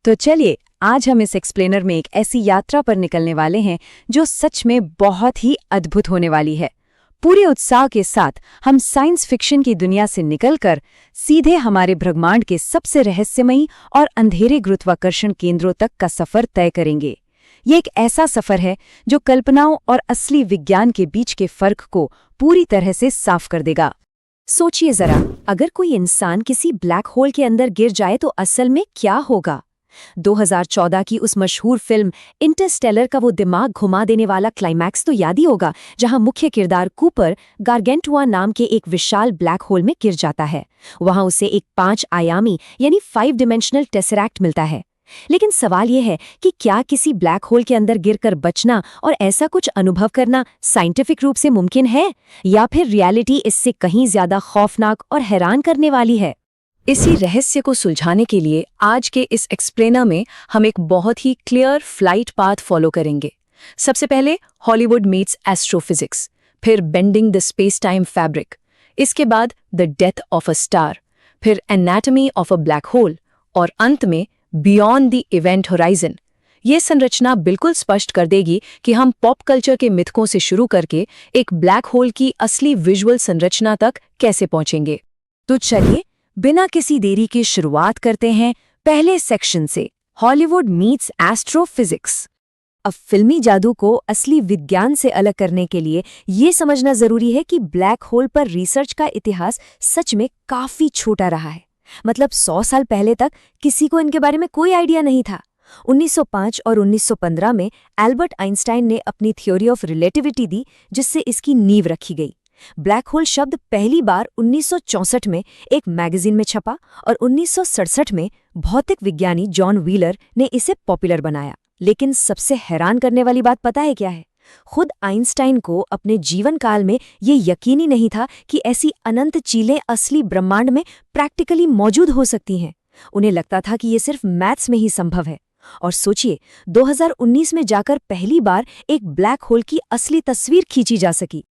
तो चलिए आज हम इस एक्सप्लेनर में एक ऐसी यात्रा पर निकलने वाले हैं जो सच में बहुत ही अद्भुत होने वाली है। पूरे उत्साह के साथ हम साइंस फिक्शन की दुनिया से निकलकर सीधे हमारे ब्रह्मांड के सबसे रहस्यमयी और अंधेरे गुरुत्वाकर्षण केंद्रों तक का सफर तय करेंगे। ये एक ऐसा सफर है जो कल्पनाओं और असली विज्ञान के बीच के फर्क को पूरी तरह से साफ कर देगा। सोचिए जरा, अगर कोई इंसान किसी ब्लैक होल के अंदर गिर जाए तो असल में क्या होगा। 2014 की उस मशहूर फिल्म इंटरस्टेलर का वो दिमाग घुमा देने वाला क्लाइमैक्स तो याद ही होगा, जहां मुख्य किरदार कूपर गारगेंटुआ नाम के एक विशाल ब्लैक होल में गिर जाता है। वहां उसे एक 5 आयामी यानी 5 डायमेंशनल टेसरैक्ट मिलता है। लेकिन सवाल यह है कि क्या किसी ब्लैक होल के अंदर गिरकर बचना और ऐसा कुछ अनुभव करना साइंटिफिक रूप से मुमकिन है, या फिर रियलिटी इससे कहीं ज्यादा खौफनाक और हैरान करने वाली है। इसी रहस्य को सुलझाने के लिए आज के इस एक्सप्लेनर में हम एक बहुत ही क्लियर फ्लाइट पाथ फॉलो करेंगे। सबसे पहले हॉलीवुड मीट्स एस्ट्रोफिजिक्स, फिर bending the space time fabric, इसके बाद the death of a star, फिर anatomy of a black hole और अंत में बियॉन्ड द इवेंट होराइजन। ये संरचना बिल्कुल स्पष्ट कर देगी कि हम पॉप कल्चर के मिथकों से शुरू करके एक ब्लैक होल की असली विजुअल संरचना तक कैसे पहुंचेंगे। तो चलिए बिना किसी देरी के शुरुआत करते हैं पहले सेक्शन से, हॉलीवुड मीट्स एस्ट्रोफिजिक्स। अब फिल्मी जादू को असली विज्ञान से अलग करने के लिए ये समझना जरूरी है कि ब्लैक होल पर रिसर्च का इतिहास सच में काफी छोटा रहा है। मतलब 100 साल पहले तक किसी को इनके बारे में कोई आइडिया नहीं था। 1905 और 1915 में एल्बर्ट आइंस्टाइन ने अपनी थ्योरी ऑफ रिलेटिविटी दी, जिससे इसकी नींव रखी गई। ब्लैक होल शब्द पहली बार 1964 में एक मैगजीन में छपा और 1967 में भौतिक विज्ञानी जॉन व्हीलर ने इसे पॉपुलर बनाया। लेकिन सबसे हैरान करने वाली बात पता है क्या है? खुद आइंस्टाइन को अपने जीवन काल में ये यकीन ही नहीं था कि ऐसी अनंत चीलें असली ब्रह्मांड में प्रैक्टिकली मौजूद हो सकती हैं। उन्हें लगता था कि ये सिर्फ मैथ्स में ही संभव है। और सोचिए, 2019 में जाकर पहली बार एक ब्लैक होल की असली तस्वीर खींची जा सकी।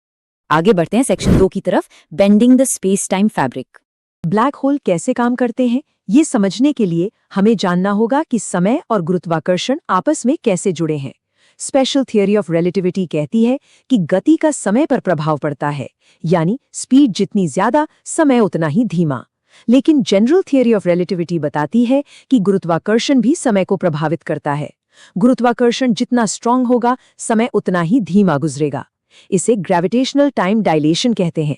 आगे बढ़ते हैं सेक्शन 2 की तरफ, bending the space time fabric. Black hole कैसे काम करते हैं, ये समझने के लिए हमें जानना होगा कि समय और गुरुत्वाकर्षण आपस में कैसे जुड़े हैं। स्पेशल थियरी ऑफ रिलेटिविटी कहती है कि गति का समय पर प्रभाव पड़ता है, यानी स्पीड जितनी ज्यादा, समय उतना ही धीमा। लेकिन जनरल थियरी ऑफ रिलेटिविटी बताती है कि गुरुत्वाकर्षण भी समय को प्रभावित करता है। गुरुत्वाकर्षण जितना स्ट्रांग होगा, समय उतना ही धीमा गुजरेगा। इसे ग्रेविटेशनल टाइम डायलेशन कहते हैं।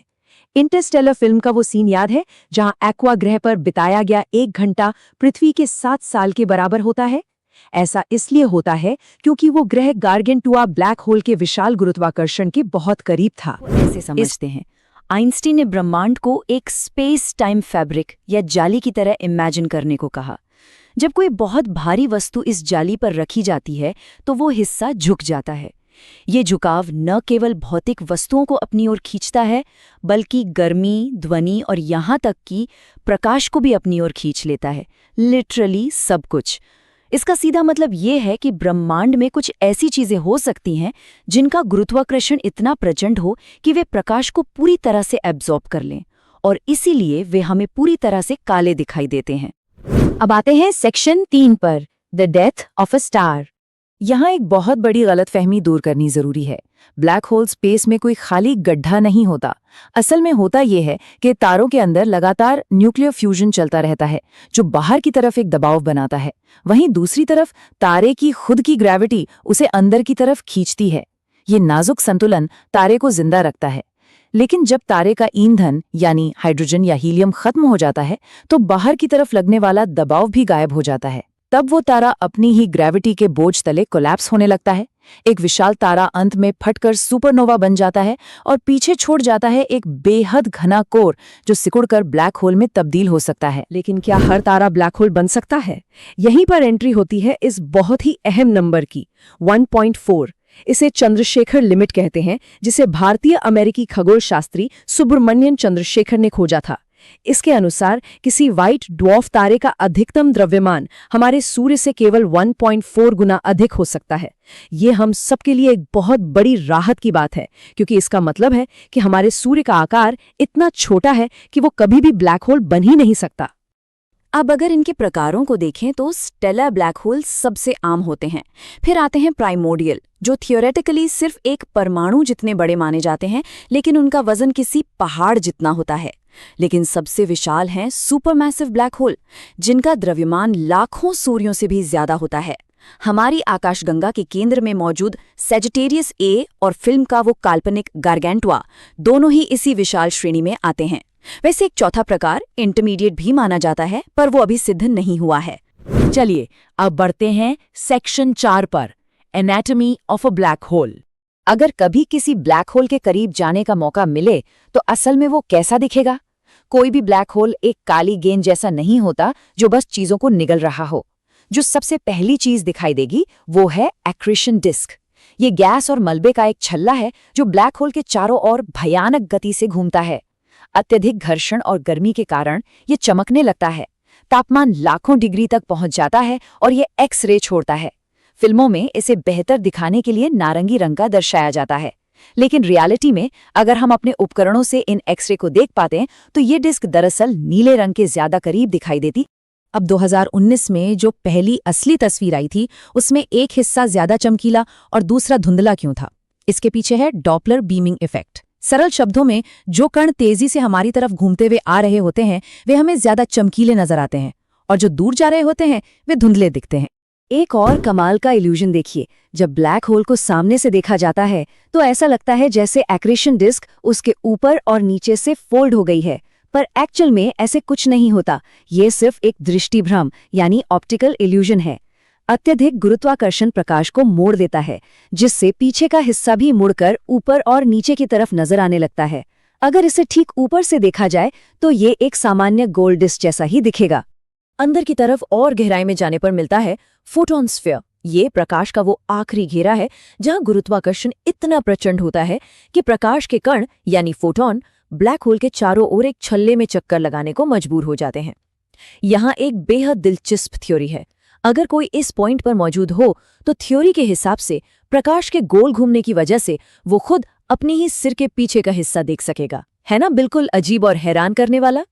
इंटरस्टेलर फिल्म का वो सीन याद है जहां एक्वा ग्रह पर बिताया गया 1 घंटा पृथ्वी के 7 साल के बराबर होता है? ऐसा इसलिए होता है क्योंकि वो ग्रह गारगेंटुआ ब्लैक होल के विशाल गुरुत्वाकर्षण के बहुत करीब था। ऐसे समझते हैं आइंस्टीन ने ब्रह्मांड को एक स्पेस टाइम फैब्रिक या जाली की तरह इमेजिन करने को कहा। जब कोई बहुत भारी वस्तु इस जाली पर रखी जाती है तो वो हिस्सा झुक जाता है। ये झुकाव न केवल भौतिक वस्तुओं को अपनी ओर खींचता है, बल्कि गर्मी, ध्वनि और यहाँ तक कि प्रकाश को भी अपनी ओर खींच लेता है। लिटरली सब कुछ। इसका सीधा मतलब ये है कि ब्रह्मांड में कुछ ऐसी चीजें हो सकती हैं जिनका गुरुत्वाकर्षण इतना प्रचंड हो कि वे प्रकाश को पूरी तरह से एब्जॉर्ब कर लें, और इसीलिए वे हमें पूरी तरह से काले दिखाई देते हैं। अब आते हैं सेक्शन 3 पर, the death of a star. यहाँ एक बहुत बड़ी गलतफहमी दूर करनी जरूरी है। ब्लैक होल स्पेस में कोई खाली गड्ढा नहीं होता। असल में होता यह है कि तारों के अंदर लगातार न्यूक्लियर फ्यूजन चलता रहता है, जो बाहर की तरफ एक दबाव बनाता है। वहीं दूसरी तरफ तारे की खुद की ग्रेविटी उसे अंदर की तरफ खींचती है। ये नाजुक संतुलन तारे को जिंदा रखता है। लेकिन जब तारे का ईंधन यानी हाइड्रोजन या हीलियम खत्म हो जाता है तो बाहर की तरफ लगने वाला दबाव भी गायब हो जाता है। तब वो तारा अपनी ही ग्रेविटी के बोझ तले कोलैप्स होने लगता है। एक विशाल तारा अंत में फटकर सुपरनोवा बन जाता है और पीछे छोड़ जाता है एक बेहद घना कोर जो सिकुड़कर ब्लैक होल में तब्दील हो सकता है। लेकिन क्या हर तारा ब्लैक होल बन सकता है? यहीं पर एंट्री होती है इस बहुत ही अहम नंबर की, 1.4। इसे चंद्रशेखर लिमिट कहते हैं, जिसे भारतीय अमेरिकी खगोल शास्त्री सुब्रमण्यन चंद्रशेखर ने खोजा था। इसके अनुसार किसी व्हाइट ड्वार्फ तारे का अधिकतम द्रव्यमान हमारे सूर्य से केवल 1.4 गुना अधिक हो सकता है। ये हम सबके लिए एक बहुत बड़ी राहत की बात है, क्योंकि इसका मतलब है कि हमारे सूर्य का आकार इतना छोटा है कि वो कभी भी ब्लैक होल बन ही नहीं सकता। अब अगर इनके प्रकारों को देखें तो स्टेलर ब्लैक होल सबसे आम होते हैं। फिर आते हैं प्राइमोर्डियल, जो थियोरेटिकली सिर्फ एक परमाणु जितने बड़े माने जाते हैं, लेकिन उनका वजन किसी पहाड़ जितना होता है। लेकिन सबसे विशाल हैं सुपरमैसिव ब्लैक होल, जिनका द्रव्यमान लाखों सूर्यों से भी ज्यादा होता है। हमारी आकाशगंगा के केंद्र में मौजूद सेजिटेरियस ए और फिल्म का वो काल्पनिक गारगेंटुआ दोनों ही इसी विशाल श्रेणी में आते हैं। वैसे एक चौथा प्रकार इंटरमीडिएट भी माना जाता है, पर वो अभी सिद्ध नहीं हुआ है। चलिए अब बढ़ते हैं सेक्शन 4 पर, anatomy of a black whole. अगर कभी किसी ब्लैक होल के करीब जाने का मौका मिले तो असल में वो कैसा दिखेगा? कोई भी ब्लैक होल एक काली गेंद जैसा नहीं होता जो बस चीजों को निगल रहा हो। जो सबसे पहली चीज दिखाई देगी वो है एक्रीशन डिस्क। ये गैस और मलबे का एक छल्ला है जो ब्लैक होल के चारों ओर भयानक गति से घूमता है। अत्यधिक घर्षण और गर्मी के कारण ये चमकने लगता है। तापमान लाखों डिग्री तक पहुंच जाता है और ये एक्स रे छोड़ता है। फिल्मों में इसे बेहतर दिखाने के लिए नारंगी रंग का दर्शाया जाता है, लेकिन रियलिटी में अगर हम अपने उपकरणों से इन एक्सरे को देख पाते हैं तो ये डिस्क दरअसल नीले रंग के ज्यादा करीब दिखाई देती। अब 2019 में जो पहली असली तस्वीर आई थी उसमें एक हिस्सा ज्यादा चमकीला और दूसरा धुंधला क्यों था? इसके पीछे है डॉपलर बीमिंग इफेक्ट। सरल शब्दों में, जो कण तेजी से हमारी तरफ घूमते हुए आ रहे होते हैं वे हमें ज्यादा चमकीले नजर आते हैं, और जो दूर जा रहे होते हैं वे धुंधले दिखते हैं। एक और कमाल का इल्यूजन देखिए, जब ब्लैक होल को सामने से देखा जाता है तो ऐसा लगता है जैसे एक्रेशन डिस्क उसके ऊपर और नीचे से फोल्ड हो गई है, पर एक्चुअल में ऐसे कुछ नहीं होता। ये सिर्फ एक दृष्टिभ्रम यानी ऑप्टिकल इल्यूजन है। अत्यधिक गुरुत्वाकर्षण प्रकाश को मोड़ देता है, जिससे पीछे का हिस्सा भी मुड़कर ऊपर और नीचे की तरफ नजर आने लगता है। अगर इसे ठीक ऊपर से देखा जाए तो ये एक सामान्य गोल डिस्क जैसा ही दिखेगा। अंदर की तरफ और गहराई में जाने पर मिलता है फोटोन स्फीयर। ये प्रकाश का वो आखिरी घेरा है जहां गुरुत्वाकर्षण इतना प्रचंड होता है कि प्रकाश के कण यानी फोटोन ब्लैक होल के चारों ओर एक छल्ले में चक्कर लगाने को मजबूर हो जाते हैं। यहाँ एक बेहद दिलचस्प थ्योरी है। अगर कोई इस पॉइंट पर मौजूद हो तो थ्योरी के हिसाब से प्रकाश के गोल घूमने की वजह से वो खुद अपने ही सिर के पीछे का हिस्सा देख सकेगा। है ना बिल्कुल अजीब और हैरान करने वाला?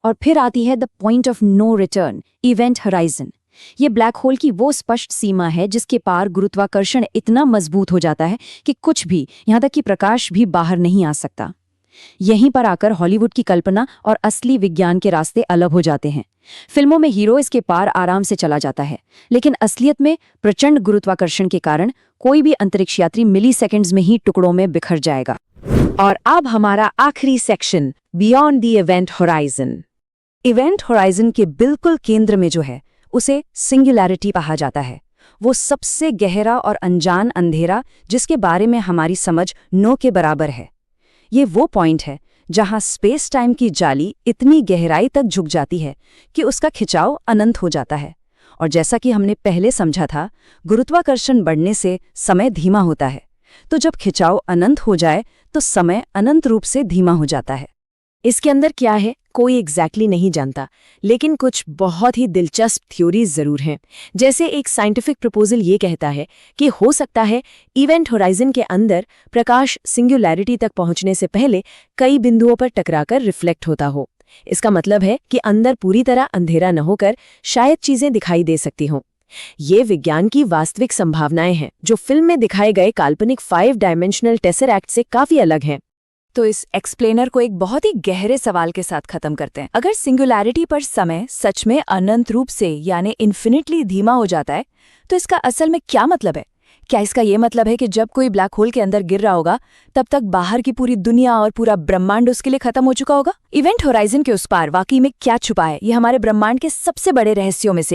और फिर आती है the point of no return, event horizon. ये ब्लैक होल की वो स्पष्ट सीमा है जिसके पार गुरुत्वाकर्षण इतना मजबूत हो जाता है कि कुछ भी, यहाँ तक कि प्रकाश भी बाहर नहीं आ सकता। यहीं पर आकर हॉलीवुड की कल्पना और असली विज्ञान के रास्ते अलग हो जाते हैं। फिल्मों में हीरो इसके पार आराम से चला जाता है, लेकिन असलियत में प्रचंड गुरुत्वाकर्षण के कारण कोई भी अंतरिक्ष यात्री मिलीसेकंड्स में ही टुकड़ों में बिखर जाएगा। और अब हमारा आखिरी section, beyond the event horizon. Event horizon के बिल्कुल केंद्र में जो है उसे सिंगुलैरिटी कहा जाता है। वो सबसे गहरा और अनजान अंधेरा जिसके बारे में हमारी समझ नो के बराबर है। ये वो पॉइंट है जहां स्पेस टाइम की जाली इतनी गहराई तक झुक जाती है कि उसका खिंचाव अनंत हो जाता है। और जैसा कि हमने पहले समझा था, गुरुत्वाकर्षण बढ़ने से समय धीमा होता है, तो जब खिंचाव अनंत हो जाए तो समय अनंत रूप से धीमा हो जाता है। इसके अंदर क्या है कोई एग्जैक्टली नहीं जानता, लेकिन कुछ बहुत ही दिलचस्प थ्योरीज जरूर हैं। जैसे एक साइंटिफिक प्रपोजल ये कहता है कि हो सकता है इवेंट होराइजन के अंदर प्रकाश सिंगुलैरिटी तक पहुंचने से पहले कई बिंदुओं पर टकराकर रिफ्लेक्ट होता हो। इसका मतलब है कि अंदर पूरी तरह अंधेरा न होकर शायद चीजें दिखाई दे सकती हों। ये विज्ञान की वास्तविक संभावनाएं हैं जो फिल्म में दिखाए गए काल्पनिक 5 डायमेंशनल टेसरैक्ट से काफी अलग हैं। तो इस एक्सप्लेनर को एक बहुत ही गहरे सवाल के साथ खत्म करते हैं। अगर सिंगुलैरिटी पर समय सच में अनंत रूप से यानी इन्फिनिटली धीमा हो जाता है तो इसका असल में क्या मतलब है? क्या इसका ये मतलब है कि जब कोई ब्लैक होल के अंदर गिर रहा होगा तब तक बाहर की पूरी दुनिया और पूरा ब्रह्मांड उसके लिए खत्म हो चुका होगा? इवेंट होराइजन के उस पार वाकई में क्या छुपा है, ये हमारे ब्रह्मांड के सबसे बड़े रहस्यों में से